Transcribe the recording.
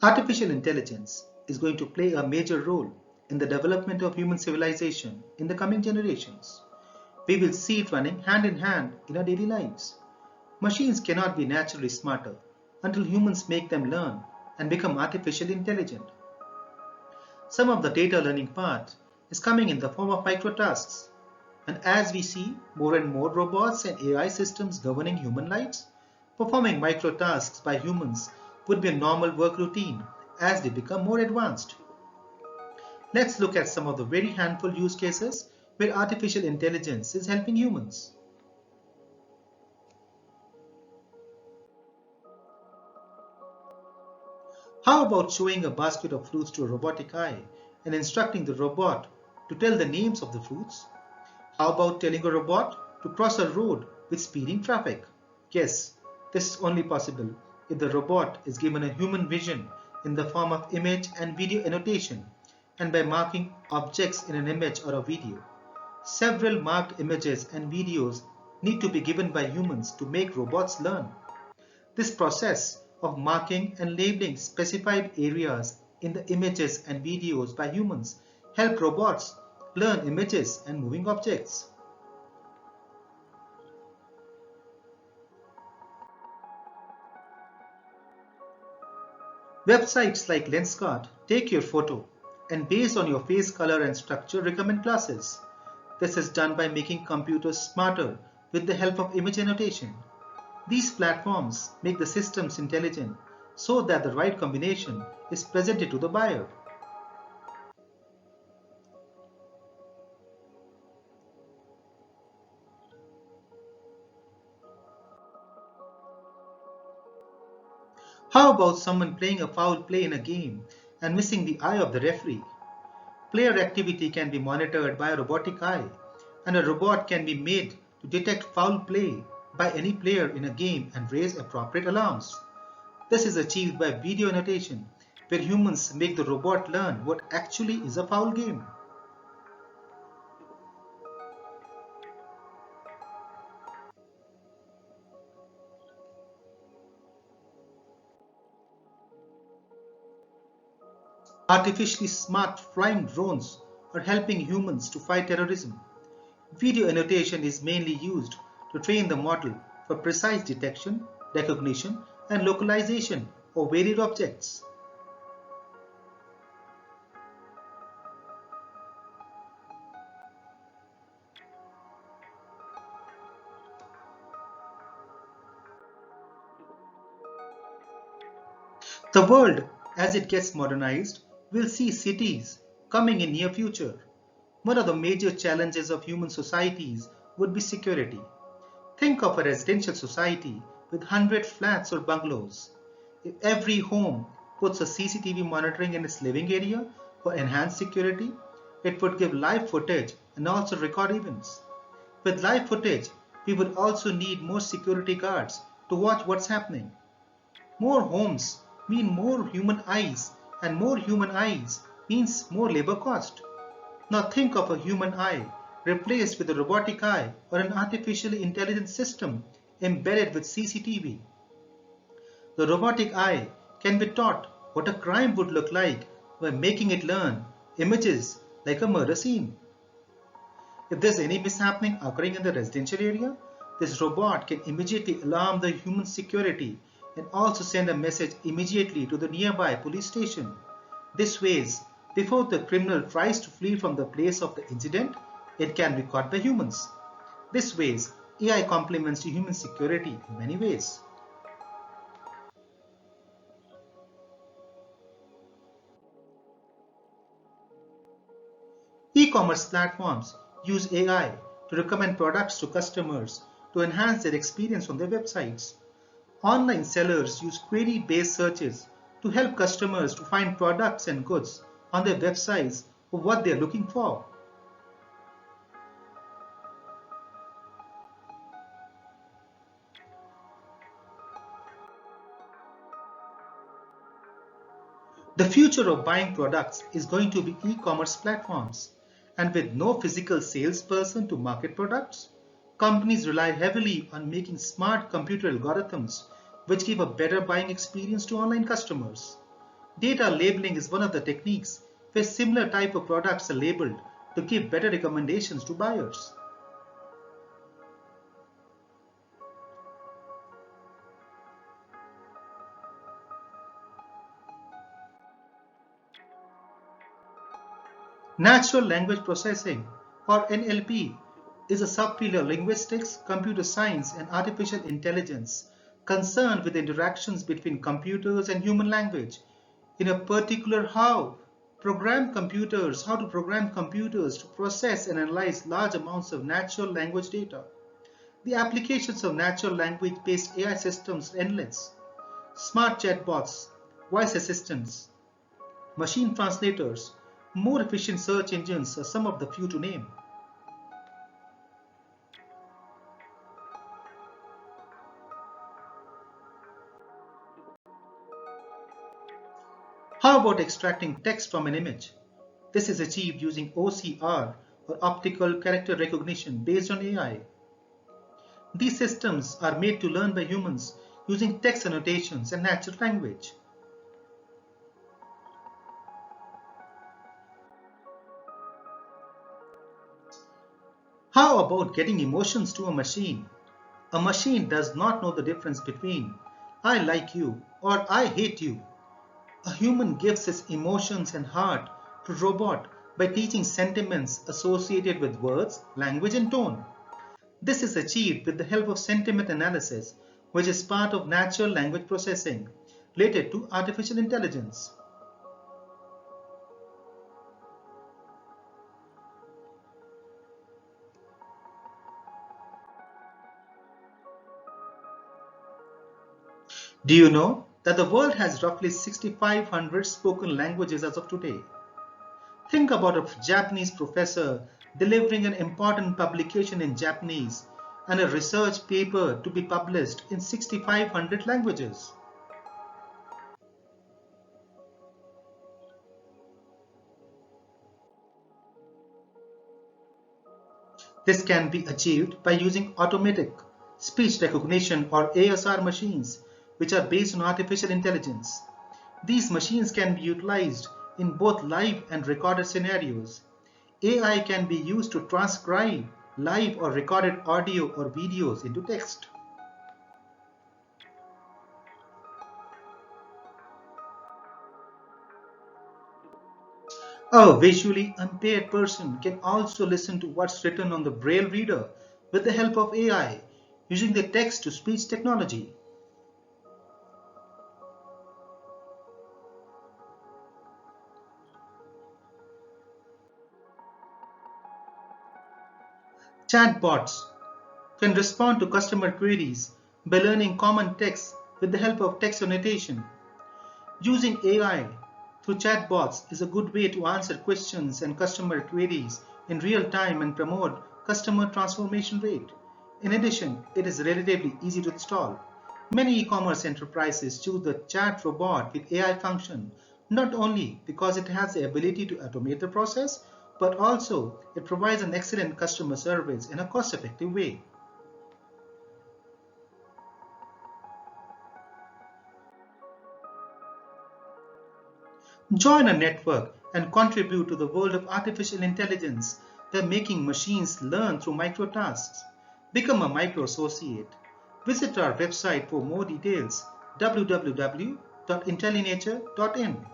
Artificial intelligence is going to play a major role in the development of human civilization in the coming generations. We will see it running hand in hand in our daily lives. Machines cannot be naturally smarter until humans make them learn and become artificially intelligent. Some of the data learning part is coming in the form of microtasks. And as we see more and more robots and AI systems governing human lives, performing microtasks by humans would be a normal work routine as they become more advanced. Let's look at some of the very handful use cases where artificial intelligence is helping humans. How about showing a basket of fruits to a robotic eye and instructing the robot to tell the names of the fruits? How about telling a robot to cross a road with speeding traffic? Yes, this is only possible if the robot is given a human vision in the form of image and video annotation and by marking objects in an image or a video. Several marked images and videos need to be given by humans to make robots learn. This process of marking and labeling specified areas in the images and videos by humans help robots learn images and moving objects. Websites like Lenskart take your photo and based on your face color and structure recommend classes. This is done by making computers smarter with the help of image annotation. These platforms make the systems intelligent so that the right combination is presented to the buyer. How about someone playing a foul play in a game and missing the eye of the referee? Player activity can be monitored by a robotic eye, and a robot can be made to detect foul play by any player in a game and raise appropriate alarms. This is achieved by video annotation, where humans make the robot learn what actually is a foul game. Artificially smart flying drones are helping humans to fight terrorism. Video annotation is mainly used to train the model for precise detection, recognition, and localization of varied objects. The world, as it gets modernized, will see cities coming in near future. One of the major challenges of human societies would be security. Think of a residential society with 100 flats or bungalows. If every home puts a CCTV monitoring in its living area for enhanced security, it would give live footage and also record events. With live footage, we would also need more security guards to watch what's happening. More homes mean more human eyes, and more human eyes means more labor cost. Now think of a human eye replaced with a robotic eye or an artificially intelligent system embedded with CCTV. The robotic eye can be taught what a crime would look like by making it learn images like a murder scene. If there's any mishappening occurring in the residential area, this robot can immediately alarm the human security and also send a message immediately to the nearby police station. This ways, before the criminal tries to flee from the place of the incident, it can be caught by humans. This ways, AI complements to human security in many ways. E-commerce platforms use AI to recommend products to customers to enhance their experience on their websites. Online sellers use query-based searches to help customers to find products and goods on their websites for what they are looking for. The future of buying products is going to be e-commerce platforms, and with no physical salesperson to market products, companies rely heavily on making smart computer algorithms which give a better buying experience to online customers. Data labeling is one of the techniques where similar type of products are labeled to give better recommendations to buyers. Natural language processing, or NLP, is a subfield of linguistics, computer science, and artificial intelligence concerned with interactions between computers and human language. In a particular, how to program computers to process and analyze large amounts of natural language data. The applications of natural language-based AI systems are endless. Smart chatbots, voice assistants, machine translators, more efficient search engines are some of the few to name. How about extracting text from an image? This is achieved using OCR, or optical character recognition, based on AI. These systems are made to learn by humans using text annotations and natural language. How about getting emotions to a machine? A machine does not know the difference between I like you or I hate you. A human gives his emotions and heart to a robot by teaching sentiments associated with words, language, and tone. This is achieved with the help of sentiment analysis, which is part of natural language processing related to artificial intelligence. Do you know that the world has roughly 6,500 spoken languages as of today? Think about a Japanese professor delivering an important publication in Japanese and a research paper to be published in 6,500 languages. This can be achieved by using automatic speech recognition or ASR machines, which are based on artificial intelligence. These machines can be utilized in both live and recorded scenarios. AI can be used to transcribe live or recorded audio or videos into text. A visually impaired person can also listen to what's written on the Braille reader with the help of AI using the text-to-speech technology. Chatbots can respond to customer queries by learning common text with the help of text annotation. Using AI through chatbots is a good way to answer questions and customer queries in real time and promote customer transformation rate. In addition, it is relatively easy to install. Many e-commerce enterprises choose the chat robot with AI function not only because it has the ability to automate the process, but also it provides an excellent customer service in a cost-effective way. Join a network and contribute to the world of artificial intelligence by making machines learn through microtasks. Become a micro associate. Visit our website for more details: www.intelinature.in.